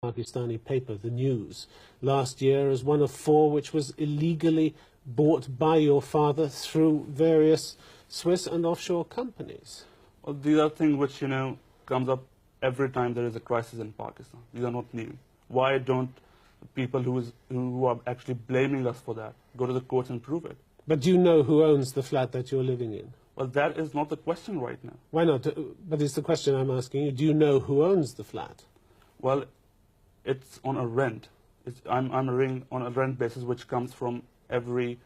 Pakistani paper, The News, last year as one of 4 which was illegally bought by your father through various Swiss and offshore companies. Well, these are things which, comes up every time there is a crisis in Pakistan. These are not new. Why don't people who are actually blaming us for that go to the courts and prove it? But do you know who owns the flat that you're living in? Well, that is not the question right now. Why not? But it's the question I'm asking you. Do you know who owns the flat? Well, it's on a rent. I'm living on a rent basis which comes from every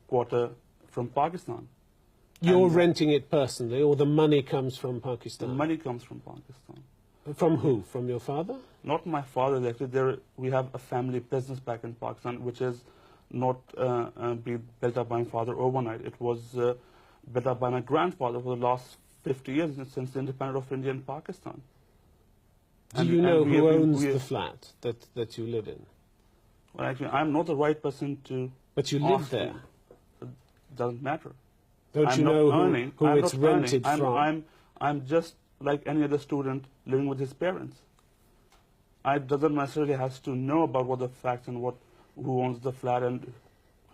quarter from Pakistan. You're renting it personally, or the money comes from Pakistan? The money comes from Pakistan. From who? From your father? Not my father, actually. We have a family business back in Pakistan, which is not built up by my father overnight. It was built up by my grandfather for the last 50 years, since the independence of India and Pakistan. Do you know who owns the flat that you live in? Well, actually, I'm not the right person to. But you live there. It doesn't matter. Don't you know who it's rented from? I'm just like any other student living with his parents. I doesn't necessarily have to know about what the facts and who owns the flat and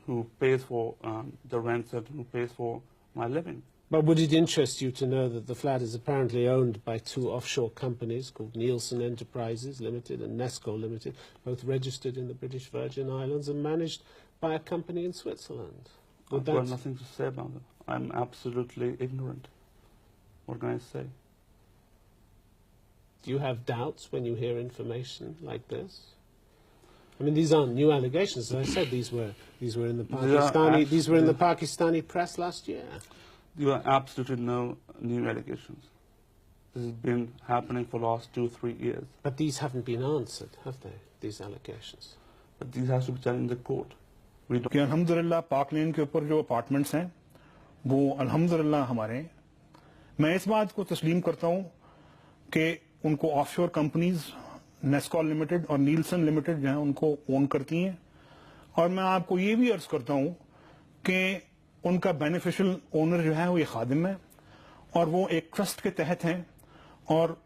who pays for the rents and who pays for my living. But would it interest you to know that the flat is apparently owned by 2 offshore companies called Nielsen Enterprises Limited and Nesco Limited, both registered in the British Virgin Islands and managed by a company in Switzerland? I've got nothing to say about it. I'm absolutely ignorant. What can I say? Do you have doubts when you hear information like this? I mean, these aren't new allegations. As I said, these were in the Pakistani press last year. There are absolutely no new allegations. This has been happening for the last 2-3 years. But these haven't been answered, have they? These allegations. But these have to be done in the court. कि अल्हम्दुलिल्लाह पाक लेन के ऊपर जो apartments हैं वो अल्हम्दुलिल्लाह हमारे हैं। मैं इस बात को तस्लीम करता हूँ कि उनको ऑफशोर कंपनीज नेस्कॉल लिमिटेड और नीलसन लिमिटेड जो है उनको ओन करती हैं और मैं आपको ये भी अर्ज करता हूँ कि उनका बेनिफिशियल ओनर जो है वो ये खादिम है और वो एक ट्रस्ट के तहत हैं और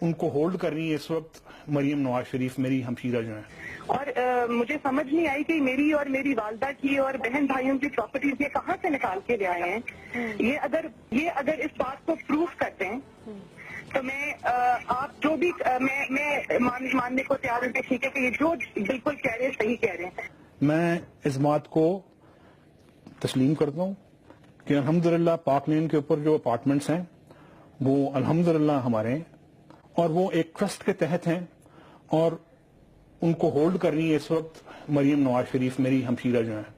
उनको होल्ड कर रही है इस वक्त मरियम नवाज शरीफ मेरी हमशीरा जो है। और मुझे समझ नहीं आई कि मेरी और मेरी वालदा की और बहन भाइयों की प्रॉपर्टीज ये कहाँ से निकाल के ले आए हैं। ये अगर इस बात को प्रूफ करते हैं तो मैं आप जो भी मैं मानने को तैयार हूँ ठीक है कि ये जो बिल्कुल कह रहे हैं सही कह रहे हैं। मैं इस बात को तस्लीम करता हूँ कि अल्हम्दुलिल्लाह पाक लेन के ऊपर जो अपार्टमेंट्स हैं वो अल्हम्दुलिल्लाह हमारे हैं और वो एक ट्रस्ट के तहत हैं और उनको होल्ड कर रही है इस वक्त मरियम नवाज शरीफ मेरी हमशीरा जो है।